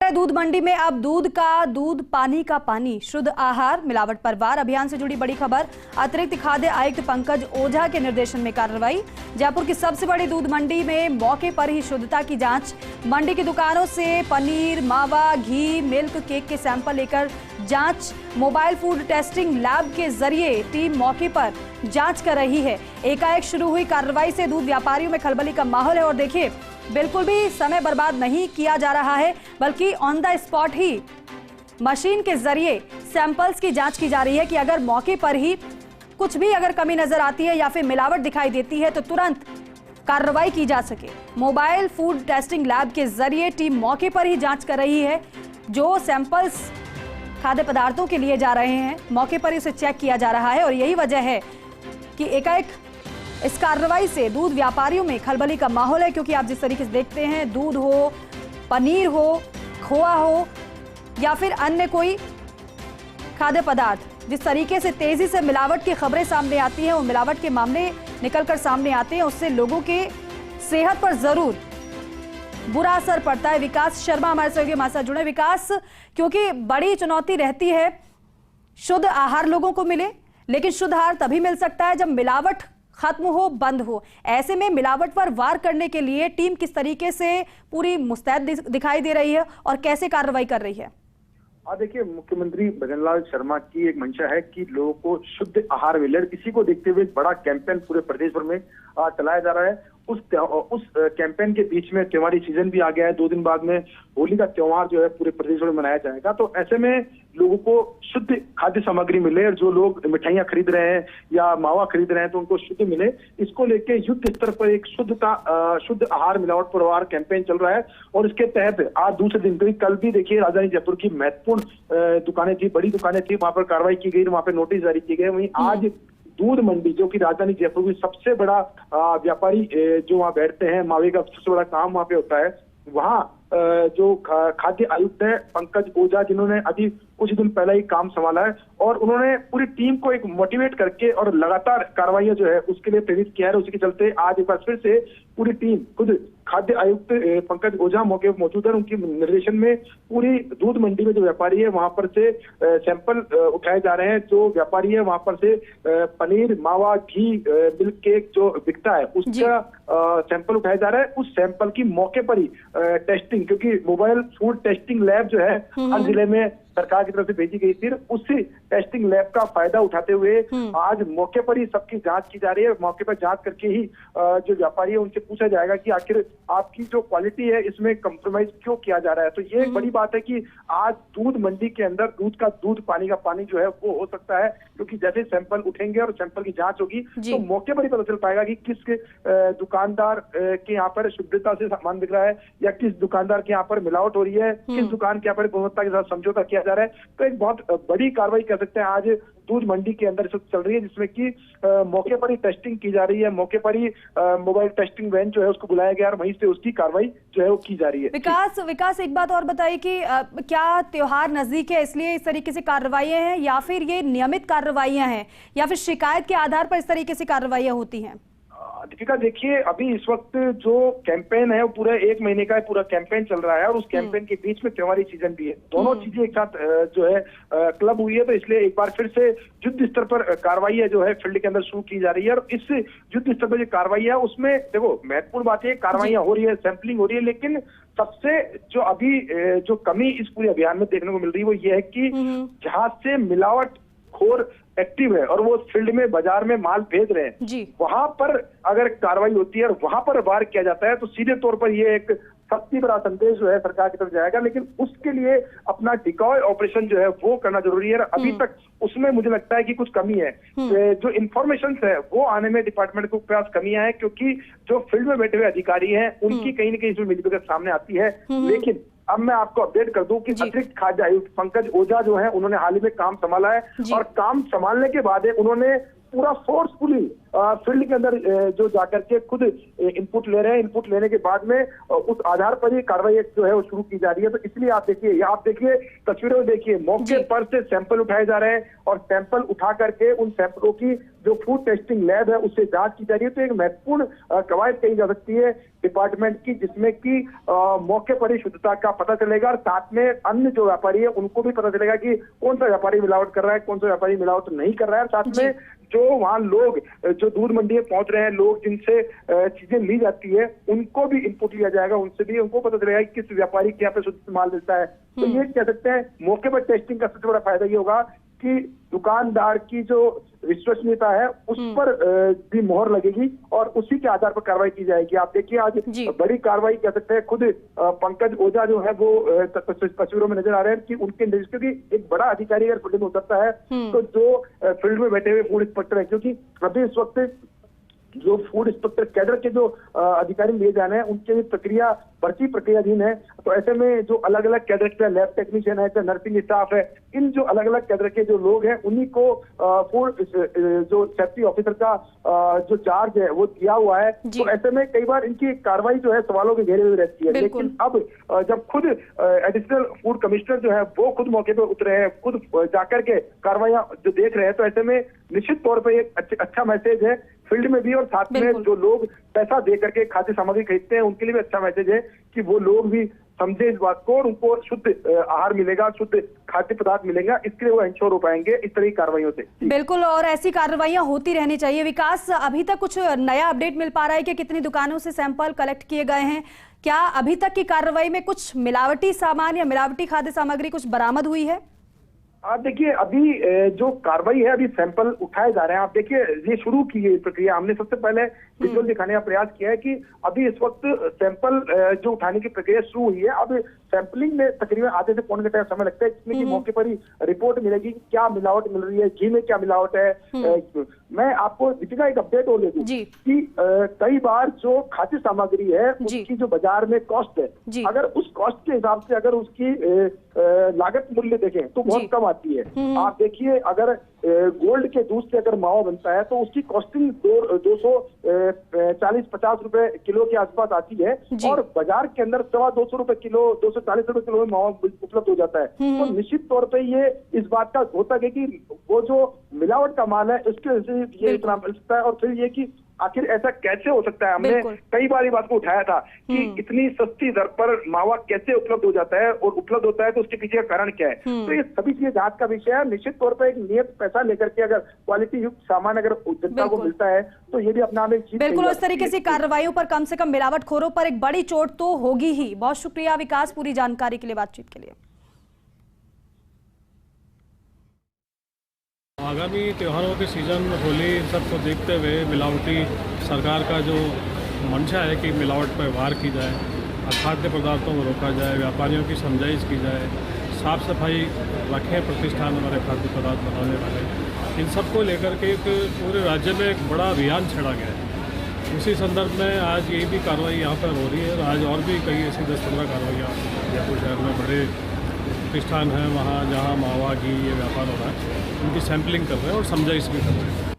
है दूध मंडी में अब दूध का दूध, पानी का पानी, शुद्ध आहार मिलावट पर वार। अभियान से जुड़ी बड़ी खबर। अतिरिक्त खाद्य आयुक्त पंकज ओझा के निर्देशन में कार्रवाई। जयपुर की सबसे बड़ी दूध मंडी में मौके पर ही शुद्धता की जांच। मंडी की दुकानों से पनीर, मावा, घी, मिल्क, केक के सैंपल लेकर जांच। मोबाइल फूड टेस्टिंग लैब के जरिए टीम मौके पर जांच कर रही है। एकाएक शुरू हुई कार्रवाई से दूध व्यापारियों में खलबली का माहौल है और देखिए बिल्कुल भी समय बर्बाद नहीं किया जा रहा है, बल्कि on the spot he machine के जरिए सैंपल्स की जांच की जा रही है कि अगर मौके पर ही कुछ भी अगर कमी नजर आती है या फिर मिलावट दिखाई देती है तो तुरंत कार्रवाई की जा सके। मोबाइल फूड टेस्टिंग लैब के जरिए टीम मौके पर ही जांच कर रही है। जो सैंपल्स खाद्य पदार्थों के लिए जा रहे हैं मौके पर ही उसे चेक किया जा रहा है और यही वजह है कि एकाएक इस कार्रवाई से दूध व्यापारियों में खलबली का माहौल है, क्योंकि आप जिस तरीके से देखते हैं दूध हो, पनीर हो, खोआ हो या फिर अन्य कोई खाद्य पदार्थ, जिस तरीके से तेजी से मिलावट की खबरें सामने आती हैं, वो मिलावट के मामले निकलकर सामने आते हैं, उससे लोगों के सेहत पर जरूर बुरा असर पड़ता है। विकास शर्मा हमारे सहयोगी हमारे साथ जुड़े। विकास, क्योंकि बड़ी चुनौती रहती है शुद्ध आहार लोगों को मिले, लेकिन शुद्ध आहार तभी मिल सकता है जब मिलावट खत्म हो, बंद हो। ऐसे में मिलावट पर वार करने के लिए टीम किस तरीके से पूरी मुस्तैद दिखाई दे रही है और कैसे कार्रवाई कर रही है? देखिए, मुख्यमंत्री भजनलाल शर्मा की एक मंशा है कि लोगों को शुद्ध आहार मिले। इसी को देखते हुए एक बड़ा कैंपेन पूरे प्रदेश भर में चलाया जा रहा है। उस कैंपेन के बीच में त्योहारी सीजन भी आ गया है। 2 दिन बाद में होली का त्योहार जो है पूरे प्रदेश में मनाया जाएगा। तो ऐसे में लोगों को शुद्ध खाद्य सामग्री मिले और जो लोग मिठाइयां खरीद रहे हैं या मावा खरीद रहे हैं तो उनको शुद्ध मिले, इसको लेके युद्ध स्तर पर एक शुद्ध आहार मिलावट पर वार कैंपेन चल रहा है। और इसके तहत आज दूसरे दिन कल भी देखिए राजधानी जयपुर की महत्वपूर्ण दुकानें थी, बड़ी दुकानें थी, वहां पर कार्रवाई की गई, वहां पर नोटिस जारी किए गए। वहीं आज दूध मंडी जो कि राजधानी जयपुर की सबसे बड़ा व्यापारी जो वहाँ बैठते हैं, मावे का सबसे बड़ा काम वहाँ पे होता है, वहाँ जो खाद्य आयुक्त है पंकज ओझा, जिन्होंने अभी कुछ दिन पहले ही काम संभाला है और उन्होंने पूरी टीम को एक मोटिवेट करके और लगातार कार्रवाइयां जो है उसके लिए प्रेरित किया है। उसी के चलते आज एक बार फिर से पूरी टीम, खुद खाद्य आयुक्त पंकज ओझा मौके पर मौजूद है। उनके निर्देशन में पूरी दूध मंडी में जो व्यापारी है वहां पर से सैंपल उठाए जा रहे हैं। जो व्यापारी है वहां पर से पनीर, मावा, घी, मिल्क केक जो बिकता है उसका सैंपल उठाया जा रहा है। उस सैंपल की मौके पर ही टेस्टिंग, क्योंकि मोबाइल फूड टेस्टिंग लैब जो है हर जिले में सरकार की तरफ से भेजी गई थी, उसी टेस्टिंग लैब का फायदा उठाते हुए आज मौके पर ही सबकी जांच की जा रही है। मौके पर जांच करके ही जो व्यापारी है उनसे पूछा जाएगा कि आखिर आपकी जो क्वालिटी है इसमें कंप्रोमाइज क्यों किया जा रहा है। तो ये एक बड़ी बात है कि आज दूध मंडी के अंदर दूध का दूध, पानी का पानी जो है वो हो सकता है, क्योंकि जैसे सैंपल उठेंगे और सैंपल की जांच होगी तो मौके पर ही पता चल पाएगा कि किस दुकानदार के यहाँ पर शुद्धता से सामान बिक रहा है या किस दुकानदार के यहाँ पर मिलावट हो रही है, किस दुकान के यहाँ पर गुणवत्ता के साथ समझौता किया जा रहा है। तो एक बहुत बड़ी कार्रवाई कह सकते हैं आज दूध मंडी के अंदर चल रही है, जिसमें कि मौके पर ही टेस्टिंग की जा रही है। मौके पर ही मोबाइल टेस्टिंग वैन जो है उसको बुलाया गया और वहीं से उसकी कार्रवाई जो है वो की जा रही है। विकास एक बात और बताइए कि क्या त्योहार नजदीक है इसलिए इस तरीके से कार्रवाइयां हैं या फिर ये नियमित कार्रवाइयां हैं या फिर शिकायत के आधार पर इस तरीके से कार्रवाइयां होती हैं? दीपिका, देखिए अभी इस वक्त जो कैंपेन है वो पूरा 1 महीने का पूरा कैंपेन चल रहा है और उस कैंपेन के बीच में त्योहारी सीजन भी है। दोनों चीजें एक साथ जो है क्लब हुई है, तो इसलिए एक बार फिर से युद्ध स्तर पर कार्रवाई जो है फील्ड के अंदर शुरू की जा रही है। और इस युद्ध स्तर पर जो कार्रवाई है उसमें देखो महत्वपूर्ण बात है, कार्रवाइयां हो रही है, सैंपलिंग हो रही है, लेकिन सबसे जो अभी जो कमी इस पूरे अभियान में देखने को मिल रही है वो ये है कि जहां से मिलावट खोर एक्टिव है और वो फील्ड में बाजार में माल भेज रहे हैं, वहां पर अगर कार्रवाई होती है और वहां पर वार किया जाता है तो सीधे तौर पर ये एक सख्ती भरा संदेश जो है सरकार की तरफ जाएगा। लेकिन उसके लिए अपना डिकॉय ऑपरेशन जो है वो करना जरूरी है। अभी तक उसमें मुझे लगता है कि कुछ कमी है। जो इंफॉर्मेशन है वो आने में डिपार्टमेंट को प्रयास कमियां है, क्योंकि जो फील्ड में बैठे हुए अधिकारी हैं उनकी कहीं न कहीं इसमें मिलीभगत सामने आती है। लेकिन अब मैं आपको अपडेट कर दूं कि अतिरिक्त खाद्य आयुक्त पंकज ओझा जो है उन्होंने हाल ही में काम संभाला है और काम संभालने के बाद उन्होंने पूरा फोर्सफुली फील्ड के अंदर जो जाकर के खुद इनपुट ले रहे हैं। इनपुट लेने के बाद में उस आधार पर ही कार्रवाई जो है वो शुरू की जा रही है। तो इसलिए आप देखिए तस्वीरों में देखिए, मौके पर से सैंपल उठाए जा रहे हैं और सैंपल उठा करके उन सैंपलों की जो फूड टेस्टिंग लैब है उससे जांच की जा रही है। तो एक महत्वपूर्ण कवायद कही जा सकती है डिपार्टमेंट की, जिसमें कि मौके पर ही शुद्धता का पता चलेगा और साथ में अन्य जो व्यापारी है उनको भी पता चलेगा कि कौन सा व्यापारी मिलावट कर रहा है, कौन सा व्यापारी मिलावट नहीं कर रहा है। साथ में जो वहां लोग जो दूध मंडी में पहुंच रहे हैं, लोग जिनसे चीजें ली जाती है, उनको भी इनपुट लिया जाएगा, उनसे भी उनको पता चलेगा कि किस व्यापारी के यहाँ पे शुद्ध माल मिलता है। तो ये कह सकते हैं मौके पर टेस्टिंग का सबसे बड़ा फायदा ये होगा कि दुकानदार की जो विश्वसनीयता है उस पर भी मोहर लगेगी और उसी के आधार पर कार्रवाई की जाएगी। आप देखिए आज बड़ी कार्रवाई कह सकते हैं, खुद पंकज ओझा जो है वो तस्वीरों में नजर आ रहे हैं कि उनके निर्देश, क्योंकि एक बड़ा अधिकारी अगर फील्ड में उतरता है तो जो फील्ड में बैठे हुए फूड इंस्पेक्टर है, क्योंकि अभी इस वक्त जो फूड इंस्पेक्टर कैडर के जो अधिकारी लिए जाने हैं उनके भी प्रक्रिया भर्ती प्रक्रियाधीन है। तो ऐसे में जो अलग अलग कैडर के लैब टेक्नीशियन है, नर्सिंग स्टाफ है, इन जो अलग अलग कैडर के जो लोग हैं उन्हीं को फूड जो सेफ्टी ऑफिसर का जो चार्ज है वो दिया हुआ है। तो ऐसे में कई बार इनकी कार्रवाई जो है सवालों के घेरे में रहती है। लेकिन अब जब खुद एडिशनल फूड कमिश्नर जो है वो खुद मौके पर उतरे हैं, खुद जाकर के कार्रवाइयां जो देख रहे हैं, तो ऐसे में निश्चित तौर पर एक अच्छा मैसेज है फील्ड में भी और साथ में जो लोग पैसा दे करके खाद्य सामग्री खरीदते हैं उनके लिए भी अच्छा मैसेज है कि वो लोग भी समझे इस बात को और उनको शुद्ध आहार मिलेगा, शुद्ध खाद्य पदार्थ मिलेगा, इसके लिए वो इंश्योर हो पाएंगे इस तरह की कार्रवाइयों से। बिल्कुल, और ऐसी कार्रवाइयां होती रहनी चाहिए। विकास, अभी तक कुछ नया अपडेट मिल पा रहा है कि कितनी दुकानों से सैंपल कलेक्ट किए गए हैं? क्या अभी तक की कार्रवाई में कुछ मिलावटी सामान या मिलावटी खाद्य सामग्री कुछ बरामद हुई है? आप देखिए अभी जो कार्रवाई है, अभी सैंपल उठाए जा रहे हैं। आप देखिए ये शुरू की है प्रक्रिया, हमने सबसे पहले विजुअल दिखाने का प्रयास किया है कि अभी इस वक्त सैंपल जो उठाने की प्रक्रिया शुरू हुई है। अब सैंपलिंग में तकरीबन आधे से पौने घंटे समय लगता है, जिसमें कि मौके पर ही रिपोर्ट मिलेगी कि क्या मिलावट मिल रही है, घी में क्या मिलावट है। मैं आपको दीपिका एक अपडेट और ले दूं कि कई बार जो खाद्य सामग्री है उसकी जो बाजार में कॉस्ट है, अगर उस कॉस्ट के हिसाब से अगर उसकी लागत मूल्य देखें तो बहुत कम आती है। आप देखिए अगर गोल्ड के दूध से अगर मावा बनता है तो उसकी कॉस्टिंग 240-50 रुपए किलो के आसपास आती है और बाजार के अंदर 250 रुपए किलो, 240 रुपए किलो में मावा उपलब्ध हो जाता है। तो निश्चित तौर पे ये इस बात का होता है कि वो जो मिलावट का माल है उसके वजह से ये इतना मिल सकता है। और फिर ये कि आखिर ऐसा कैसे हो सकता है, हमने कई बार ये बात को उठाया था कि इतनी सस्ती दर पर मावा कैसे उपलब्ध हो जाता है और उपलब्ध होता है तो उसके पीछे का कारण क्या है। तो ये सभी चीजें जांच का विषय है। निश्चित तौर पर एक नियत पैसा लेकर के अगर क्वालिटी युक्त सामान अगर जनता को मिलता है तो ये भी अपना में चीज बिल्कुल उस तरीके से कार्रवाइयों पर कम से कम मिलावटखोरों पर एक बड़ी चोट तो होगी ही। बहुत शुक्रिया विकास पूरी जानकारी के लिए, बातचीत के लिए। आगामी त्योहारों के सीज़न, होली, इन सब को देखते हुए मिलावटी सरकार का जो मंशा है कि मिलावट पर वार की जाए, खाद्य पदार्थों को रोका जाए, व्यापारियों की समझाइश की जाए, साफ सफाई रखें प्रतिष्ठान हमारे खाद्य पदार्थ बनाने वाले, इन सब को लेकर के एक पूरे राज्य में एक बड़ा अभियान छेड़ा गया है। उसी संदर्भ में आज ये भी कार्रवाई यहाँ पर हो रही है और आज और भी कई ऐसी 10-15 कार्रवाइयाँ जयपुर शहर में बड़े प्रतिष्ठान हैं वहाँ जहाँ मावा घी ये व्यापार हो रहा है, उनकी सैंपलिंग कर रहे हैं और समझाइश भी कर रहे हैं।